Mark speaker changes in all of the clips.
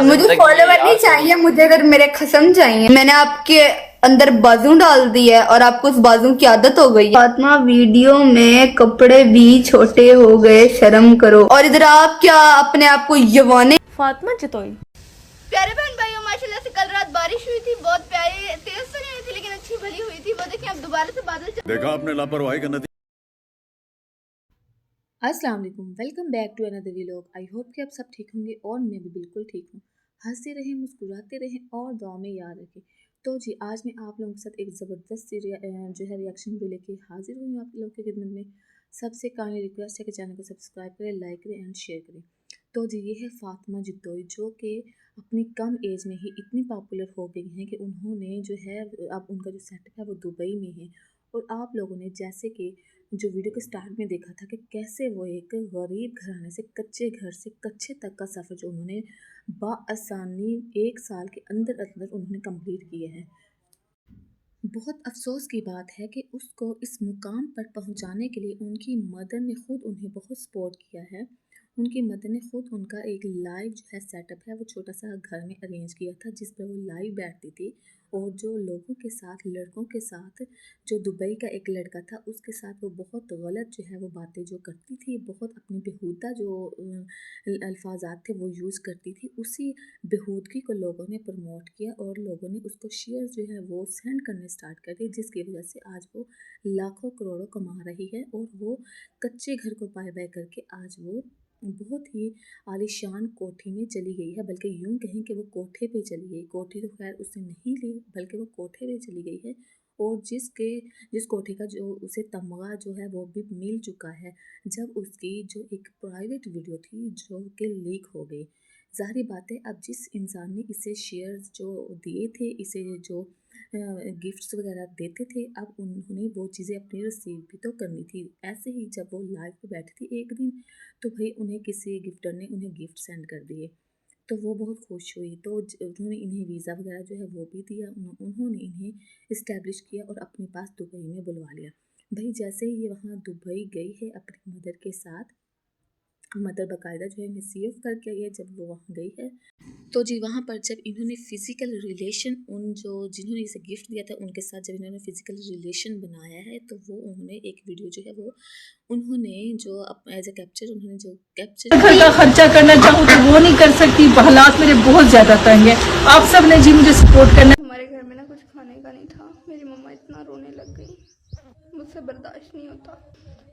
Speaker 1: मुझे फॉलोवर नहीं चाहिए, मुझे अगर मेरे खसम चाहिए। मैंने आपके अंदर बाजू डाल दी है और आपको उस बाजू की आदत हो गई है। फातिमा वीडियो में कपड़े भी छोटे हो गए, शर्म करो। और इधर आप क्या अपने आप को यवाने।
Speaker 2: फातिमा चितोई।
Speaker 1: प्यारे बहन भाइयों, माशाल्लाह से कल रात बारिश हुई थी, बहुत प्यारी, तेज तो नहीं हुई थी लेकिन अच्छी भली हुई थी। वो देखिए अब दोबारा से बादल
Speaker 3: देखा आपने लापरवाही का नतीजा।
Speaker 2: अस्सलाम वालेकुम, welcome back to another vlog. I hope कि आप सब ठीक होंगे और मैं भी बिल्कुल ठीक हूँ। हंसते रहें, मुस्कुराते रहें और दुआ में याद रखें। तो जी आज मैं आप लोगों के साथ एक ज़बरदस्त जो है रिएक्शन वीडियो लेके हाजिर हुई हूँ आप लोगों की खिदमत में। सबसे काइंडली रिक्वेस्ट है कि चैनल को सब्सक्राइब करें, लाइक करें एंड शेयर करें। तो जी ये है फातिमा जितोई, जो कि अपनी कम एज में ही इतनी पॉपुलर हो गई हैं कि उन्होंने जो है अब उनका जो सेटअप है वो दुबई में है। और आप लोगों ने जैसे कि जो वीडियो के स्टार्ट में देखा था कि कैसे वो एक गरीब घराने से कच्चे घर से कच्चे तक का सफ़र जो उन्होंने बआसानी 1 साल के अंदर अंदर उन्होंने कंप्लीट किया है। बहुत अफसोस की बात है कि उसको इस मुकाम पर पहुंचाने के लिए उनकी मदर ने खुद उन्हें बहुत सपोर्ट किया है। उनकी मदर ने खुद उनका एक लाइव जो है सेटअप है वो छोटा सा घर में अरेंज किया था, जिस पर वो लाइव बैठती थी और जो लोगों के साथ, लड़कों के साथ, जो दुबई का एक लड़का था उसके साथ वो बहुत गलत जो है वो बातें जो करती थी, बहुत अपनी बेहूदा जो अल्फाजात थे वो यूज़ करती थी। उसी बेहूदगी को लोगों ने प्रमोट किया और लोगों ने उसको शेयर जो है वो सेंड करने स्टार्ट कर दिए, जिसकी वजह से आज वो लाखों करोड़ों कमा रही है। और वो कच्चे घर को बाय बाय करके आज वो बहुत ही आलीशान कोठी में चली गई है, बल्कि यूं कहें कि वो कोठे पे चली गई। कोठी तो खैर उसने नहीं ली, बल्कि वो कोठे पे चली गई है। और जिस कोठे का जो उसे तमगा जो है वो भी मिल चुका है, जब उसकी जो एक प्राइवेट वीडियो थी जो कि लीक हो गई। ज़ाहिर बात है, अब जिस इंसान ने इसे शेयर्स जो दिए थे, इसे जो गिफ्ट्स वगैरह देते थे, अब उन्होंने वो चीज़ें अपनी रिसीव भी तो करनी थी। ऐसे ही जब वो लाइव पे बैठी थी एक दिन, तो भाई उन्हें किसी गिफ्टर ने उन्हें गिफ्ट सेंड कर दिए, तो वो बहुत खुश हुई। तो उन्होंने इन्हें वीज़ा वगैरह जो है वो भी दिया, उन्होंने इन्हें इस्टेब्लिश किया और अपने पास दुबई में बुलवा लिया। भाई जैसे ही ये वहाँ दुबई गई है अपनी मदर के साथ, मदर बाकायदा जो है मिसयूज़ करके आई है जब वो वहाँ गई है। तो जी वहाँ पर जब इन्होंने फ़िज़िकल रिलेशन जिन्होंने इसे गिफ्ट दिया था उनके साथ जब इन्होंने फ़िज़िकल रिलेशन बनाया है, तो वो उन्होंने एक वीडियो जो है वो उन्होंने जो एज ए कैप्चर उन्होंने जो कैप्चर
Speaker 4: घर का खर्चा करना चाहूँ तो वो नहीं कर सकती। हालात मेरे बहुत ज़्यादा तंग है। आप सब ने जी मुझे सपोर्ट करना।
Speaker 1: हमारे घर में ना कुछ खाने का नहीं था, मेरी मम्मा इतना रोने लग गई, मुझसे बर्दाश्त नहीं होता।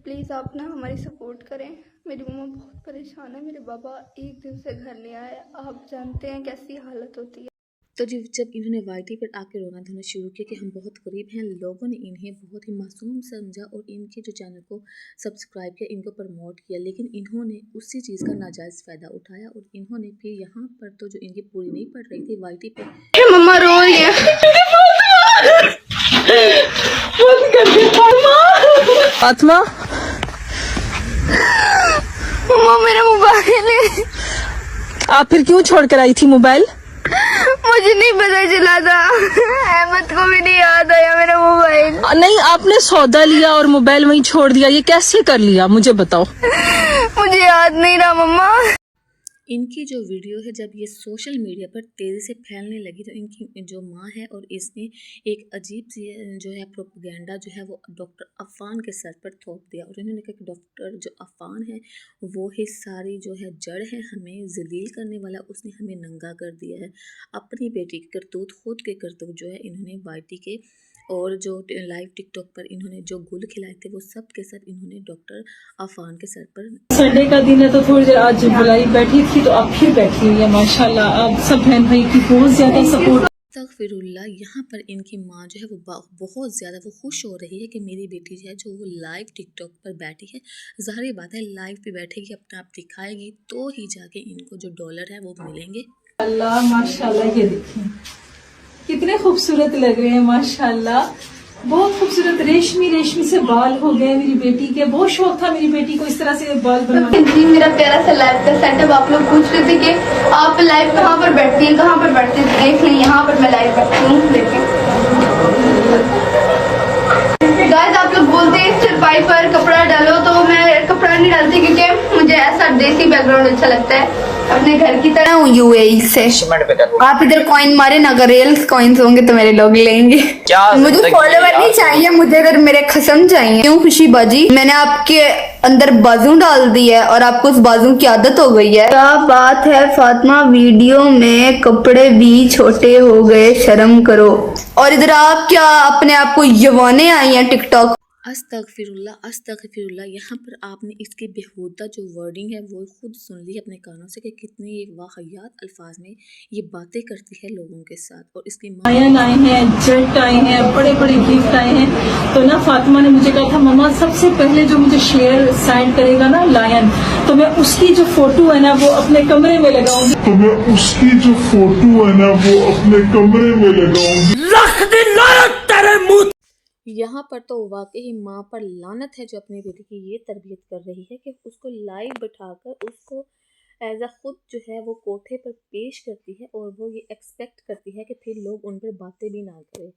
Speaker 1: प्लीज़ आप ना हमारी सपोर्ट करें। मेरी मम्मा बहुत परेशान है, मेरे बाबा एक दिन से घर नहीं आए, आप जानते हैं कैसी हालत होती है।
Speaker 2: तो जब इन्होंने वाईटी पर आके रोना धोना शुरू किया कि हम बहुत गरीब हैं, लोगों ने इन्हें बहुत ही मासूम समझा और इनके जो चैनल को सब्सक्राइब किया, इनको प्रमोट किया, लेकिन इन्होंने उसी चीज़ का नाजायज़ फ़ायदा उठाया और इन्होंने फिर यहाँ पर तो जो इनकी पूरी नहीं पड़ रही थी वाईटी पे,
Speaker 1: मम्मा रो रही है।
Speaker 4: फातिमा
Speaker 1: मम्मा मेरा मोबाइल है।
Speaker 4: आप फिर क्यों छोड़ कर आई थी मोबाइल?
Speaker 1: मुझे नहीं पता चला था, अहमद को भी नहीं याद आया मेरा मोबाइल।
Speaker 4: नहीं, आपने सौदा लिया और मोबाइल वहीं छोड़ दिया, ये कैसे कर लिया मुझे बताओ।
Speaker 1: मुझे याद नहीं रहा मम्मा।
Speaker 2: इनकी जो वीडियो है जब ये सोशल मीडिया पर तेज़ी से फैलने लगी, तो इनकी जो माँ है और इसने एक अजीब सी जो है प्रोपेगेंडा जो है वो डॉक्टर अफ़ान के सर पर थोप दिया और इन्होंने कहा कि डॉक्टर जो अफ़ान है वो ही सारी जो है जड़ है, हमें जलील करने वाला, उसने हमें नंगा कर दिया है। अपनी बेटी की करतूत, खुद के करतूत जो है इन्होंने वाईटी के और जो लाइव टिकटॉक पर इन्होंने जो गुल खिलाए थे वो सब के सब इन्होंने डॉक्टर अफ़ान के सर पर।
Speaker 4: संडे का दिन है तो थोड़ी देर आज बुलाई बैठी थी तो आप फिर बैठी हुई है। माशाल्लाह आप सब बहन भाई की बहुत ज्यादा सपोर्ट।
Speaker 2: अस्तगफिरुल्लाह, यहाँ पर इनकी माँ जो है वो बहुत ज़्यादा वो खुश हो रही है कि मेरी बेटी जो है जो वो लाइव टिकटॉक पर बैठी है। ज़ाहिर बात है लाइव पे बैठेगी, अपना आप दिखाएगी तो ही जाके इनको जो डॉलर है वो मिलेंगे।
Speaker 4: अल्लाह माशाल्लाह, ये देखिए कितने खूबसूरत लग रहे हैं माशाल्लाह, बहुत खूबसूरत। रेशमी रेशमी से बाल हो गए मेरी बेटी के। बहुत शौक था मेरी बेटी को इस तरह से बाल बनवाने।
Speaker 1: जी मेरा प्यारा सा लाइव का सेटअप आप लोग पूछ रहे थे कि आप लाइव कहाँ पर बैठती हैं, कहाँ पर बैठती हैं, देख लें यहाँ पर मैं लाइव बैठती हूँ। देखें गाइस, आप लोग बोलते हैं चारपाई पर कपड़ा डालो, तो मैं कपड़ा नहीं डालती क्योंकि मुझे मुझे ऐसा देसी बैकग्राउंड अच्छा लगता है, अपने घर की तरह हूँ यूएई से। आप इधर कॉइन मारे ना, अगर रियल कॉइन्स होंगे तो मेरे लोग लेंगे। मुझे फॉलोवर नहीं चाहिए, मुझे इधर मेरे खसम चाहिए। क्यों खुशी बाजी, मैंने आपके अंदर बाजू डाल दी है और आपको उस बाजू की आदत हो गई है। क्या बात है फातिमा, वीडियो में कपड़े भी छोटे हो गए, शर्म करो। और इधर आप क्या अपने आप को यवाने आई हैं टिकटॉक।
Speaker 2: अस्तगफिरुल्लाह। यहाँ पर आपने इसकी बेहुदा जो वर्डिंग है वो खुद सुन ली अपने कानों से कि कितने ये वाहियात अल्फाज में ये बातें करती है लोगों के साथ। और इसकी
Speaker 4: लायन आए हैं, जेट आए हैं, बड़े बड़े गिफ्ट आए हैं। तो ना फातिमा ने मुझे कहा था मम्मा सबसे पहले जो मुझे शेयर सेंड करेगा ना लायन, तो मैं उसकी जो फोटो है ना वो अपने कमरे में लगाऊंगी।
Speaker 2: यहाँ पर तो वाकई माँ पर लानत है जो अपनी बेटी की ये तरबियत कर रही है कि उसको लाइव बिठाकर उसको एज अ खुद जो है वो कोठे पर पेश करती है और वो ये एक्सपेक्ट करती है कि फिर लोग उन पर बातें भी ना करें।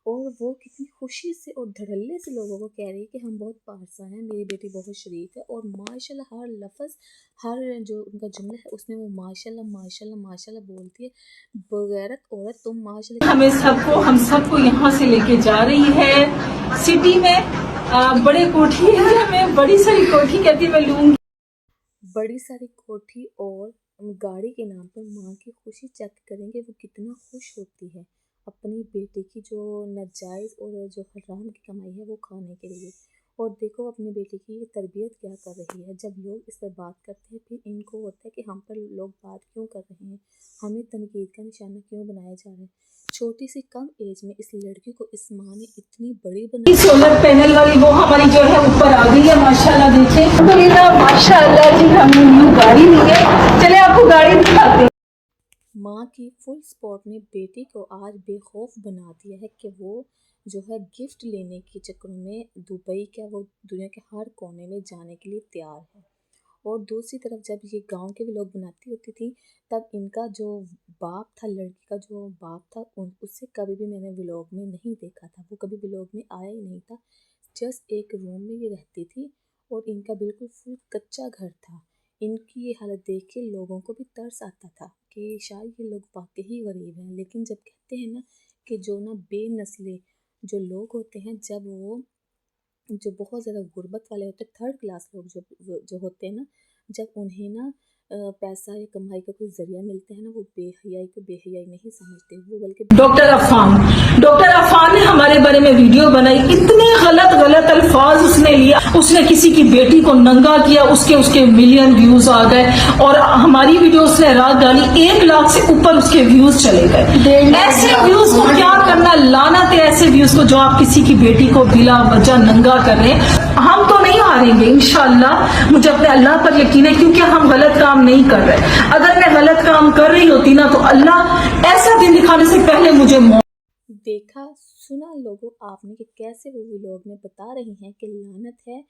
Speaker 2: और वो कितनी खुशी से और धड़ल्ले से लोगों को कह रही है कि हम बहुत पारसा हैं, मेरी बेटी बहुत शरीफ है। और माशाल्लाह हर लफ्ज़, हर जो उनका जुमला है उसमें वो माशाल्लाह माशाल्लाह माशाल्लाह बोलती है। बगैरत औरत तुम माशाल्लाह।
Speaker 4: हम सबको यहाँ से लेके जा रही है सिटी में, बड़े कोठी एरिया में, बड़ी सारी कोठी कहती है मैं लूंगी।
Speaker 2: बड़ी सारी कोठी और गाड़ी के नाम पर माँ की खुशी चेक करेंगे वो कितना खुश होती है अपनी बेटी की जो नाजायज़ और जो हराम की कमाई है वो खाने के लिए। और देखो अपनी बेटी की ये तरबियत क्या कर रही है। जब लोग इस पर बात करते हैं फिर इनको होता है कि हम पर लोग बात क्यों कर रहे हैं, हमें तनकीद का निशाना क्यों बनाया जा रहा है। छोटी सी कम एज में इस लड़की को इस माँ ने इतनी बड़ी बना।
Speaker 4: सोलर पैनल वाली वो हमारी जो है ऊपर आ गई है माशाल्लाह। देखिए माशाल्लाह जी, हमने न्यू गाड़ी ली है। चले आपको गाड़ी दिखाते हैं।
Speaker 2: माँ की फुल सपोर्ट ने बेटी को आज बेखौफ बना दिया है कि वो जो है गिफ्ट लेने के चक्कर में दुबई क्या वो दुनिया के हर कोने में जाने के लिए तैयार है। और दूसरी तरफ जब ये गांव के भी लोग बनाती होती थी तब इनका जो बाप था, लड़की का जो बाप था, उससे कभी भी मैंने व्लॉग में नहीं देखा था। वो कभी व्लॉग में आया ही नहीं था। जस्ट एक रूम में ये रहती थी और इनका बिल्कुल फुल कच्चा घर था। इनकी ये हालत देख के लोगों को भी तरस आता था कि शायद ये लोग वाकई गरीब हैं। लेकिन जब कहते हैं ना कि जो ना बेनस्ले जो लोग होते हैं, जब वो जो बहुत ज़्यादा गुर्बत वाले होते हैं, थर्ड क्लास लोग जो होते हैं ना, जब उन्हें ना पैसा या कमाई का कोई ज़रिया मिलता है ना, वो बेहयाई को बेहयाई नहीं समझते, वो बल्कि
Speaker 4: डॉक्टर अफान ने हमारे बारे में वीडियो बनाई। इतने गलत गलत अल्फाज उसने लिया। उसने किसी की बेटी को नंगा किया, उसके मिलियन व्यूज आ गए। और हमारी वीडियो उसने रात डाली, 1 लाख से ऊपर उसके व्यूज चले गए। ऐसे व्यूज को क्या करना, लानत है ऐसे व्यूज को जो आप किसी की बेटी को बिला वजह नंगा कर रहे हैं। हम तो नहीं हारेंगे इंशाल्लाह, मुझे अपने अल्लाह पर यकीन है, क्योंकि हम गलत काम नहीं कर रहे। अगर मैं गलत काम कर रही होती ना तो अल्लाह ऐसा दिन दिखाने से पहले मुझे
Speaker 2: देखा सुना लोगों आपने कि कैसे वो व्लॉग में बता रही हैं कि लानत है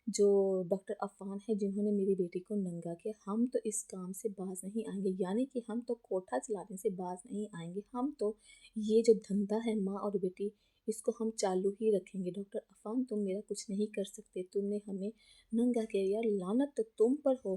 Speaker 2: जो डॉक्टर अफान है जिन्होंने मेरी बेटी को नंगा किया। हम तो इस काम से बाज नहीं आएंगे, यानी कि हम तो कोठा चलाने से बाज नहीं आएंगे। हम तो ये जो धंधा है माँ और बेटी, इसको हम चालू ही रखेंगे। डॉक्टर अफान तुम मेरा कुछ नहीं कर सकते, तुमने हमें नंगा किया। यार लानत तो तुम पर हो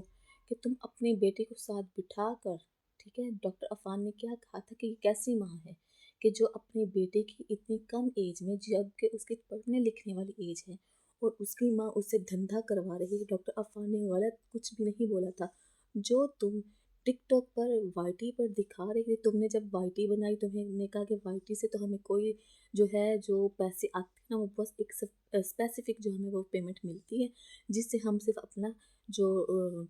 Speaker 2: कि तुम अपनी बेटी को साथ बिठा कर, ठीक है। डॉक्टर अफान ने क्या कहा था कि ये कैसी माँ है कि जो अपनी बेटे की इतनी कम एज में, जबकि उसकी पढ़ने लिखने वाली एज है, और उसकी माँ उससे धंधा करवा रही है। डॉक्टर अफान ने गलत कुछ भी नहीं बोला था। जो तुम टिकटॉक पर वाईटी पर दिखा रही थी, तुमने जब वाईटी बनाई तुमने कहा कि वाईटी से तो हमें कोई जो है जो पैसे आते हैं ना, वो बस एक स्पेसिफिक जो हमें वो पेमेंट मिलती है जिससे हम सिर्फ अपना जो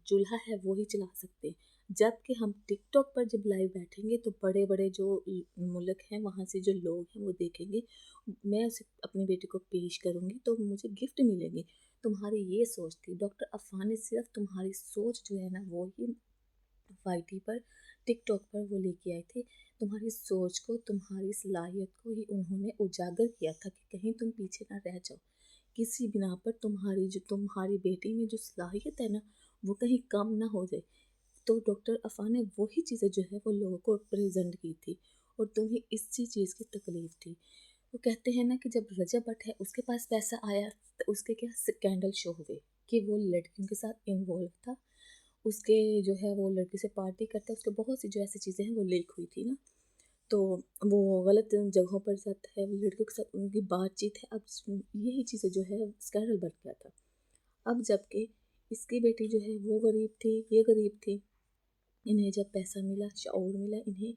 Speaker 2: चूल्हा है वो ही चला सकते हैं। जबकि हम टिकटॉक पर जब लाइव बैठेंगे तो बड़े बड़े जो मुल्क हैं वहाँ से जो लोग हैं वो देखेंगे, मैं उसे अपनी बेटी को पेश करूँगी तो मुझे गिफ्ट मिलेंगे। तुम्हारी ये सोच थी। डॉक्टर अफान ने सिर्फ तुम्हारी सोच जो है ना वो ही वाईटी पर टिकटॉक पर वो लेके आए थे। तुम्हारी सोच को, तुम्हारी सलाहियत को ही उन्होंने उजागर किया था कि कहीं तुम पीछे ना रह जाओ किसी बिना पर। तुम्हारी बेटी में जो सलाहियत है ना वो कहीं कम ना हो जाए। तो डॉक्टर अफान ने वही चीज़ें जो है वो लोगों को प्रेजेंट की थी और तुम्हें इसी चीज़ की तकलीफ थी। वो कहते हैं ना कि जब रजब भट्ट है उसके पास पैसा आया तो उसके क्या स्कैंडल शो हुए कि वो लड़कियों के साथ इन्वॉल्व था। उसके जो है वो लड़की से पार्टी करता है, उसके बहुत सी जो ऐसी चीज़ें हैं वो लीक हुई थी ना, तो वो गलत जगहों पर जाता है, लड़कियों के साथ उनकी बातचीत है। अब यही चीज़ें जो है स्कैंडल बन गया था। अब जबकि इसकी बेटी जो है वो गरीब थी, ये गरीब थी, इन्हें जब पैसा मिला, शऊर मिला, इन्हें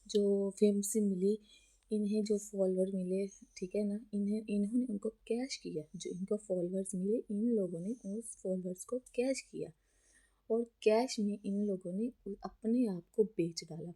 Speaker 2: जो फेमसी मिली, इन्हें जो फॉलोअर मिले, ठीक है ना, इन्होंने उनको कैश किया, जो इनको फॉलोअर्स मिले इन लोगों ने उस फॉलोअर्स को कैश किया और कैश में इन लोगों ने अपने आप को बेच डाला।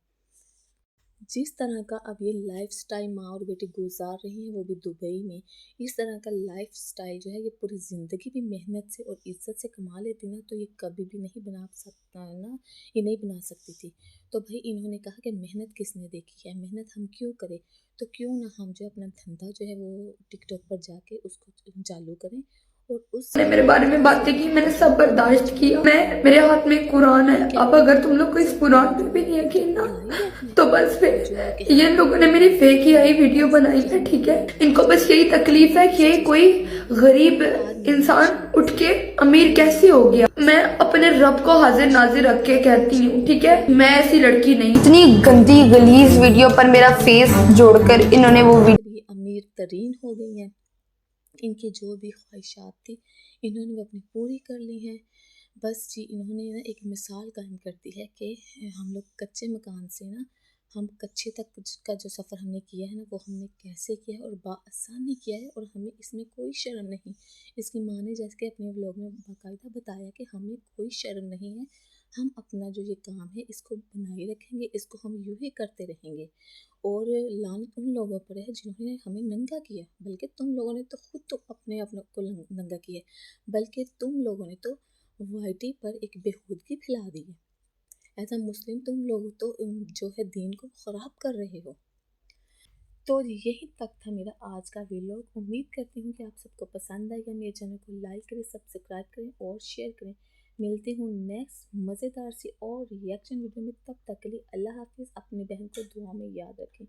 Speaker 2: जिस तरह का अब ये लाइफस्टाइल माँ और बेटी गुजार रही हैं वो भी दुबई में, इस तरह का लाइफस्टाइल जो है ये पूरी ज़िंदगी भी मेहनत से और इज्जत से कमा लेती ना, तो ये कभी भी नहीं बना सकता ना, ये नहीं बना सकती थी। तो भाई इन्होंने कहा कि मेहनत किसने देखी है, मेहनत हम क्यों करें, तो क्यों ना हम जो अपना धंधा जो है वो टिकटॉक पर जाके उसको चालू करें और उस
Speaker 1: ने मेरे बारे में बातें की, मैंने सब बर्दाश्त किया। मैं मेरे हाथ में कुरान है, अब अगर तुम लोग को इस कुरान पे भी नहीं यकीन ना, तो बस फिर ये लोगों ने मेरी फेक ही आई वीडियो बनाई है, ठीक है। इनको बस यही तकलीफ है कि कोई गरीब इंसान उठ के अमीर कैसे हो गया। मैं अपने रब को हाजिर नाजिर रख के कहती हूँ, ठीक है, मैं ऐसी लड़की नहीं। इतनी गंदी गलीज वीडियो पर मेरा फेस जोड़कर इन्होंने वो
Speaker 2: ये अमीर तरीन हो गई हैं, इनकी जो भी ख्वाहिशात थी इन्होंने वो अपनी पूरी कर ली हैं। बस जी इन्होंने ना एक मिसाल कायम कर दी है कि हम लोग कच्चे मकान से ना हम कच्चे तक का जो सफ़र हमने किया है ना वो हमने कैसे किया है और बाआसानी किया है और हमें इसमें कोई शर्म नहीं। इसकी माँ ने जैसे कि अपने व्लॉग में बाकायदा बताया कि हमें कोई शर्म नहीं है, हम अपना जो ये काम है इसको बनाए रखेंगे, इसको हम यूँ ही करते रहेंगे। और लानत उन लोगों पर है जिन्होंने हमें नंगा किया, बल्कि तुम लोगों ने तो खुद तो अपने को नंगा किया, बल्कि तुम लोगों ने तो वाईटी पर एक बेहूदगी फैला दी है। एज अ मुस्लिम तुम लोग तो जो है दीन को ख़राब कर रहे हो। तो यही तक था मेरा आज का व्लॉग। उम्मीद करती हूँ कि आप सबको पसंद आएगा। मेरे चैनल को लाइक करें, सब्सक्राइब करें और शेयर करें। मिलती हूँ नेक्स्ट मज़ेदार सी और रिएक्शन वीडियो में। तब तक के लिए अल्लाह हाफिज़। अपनी बहन को दुआ में याद रखें।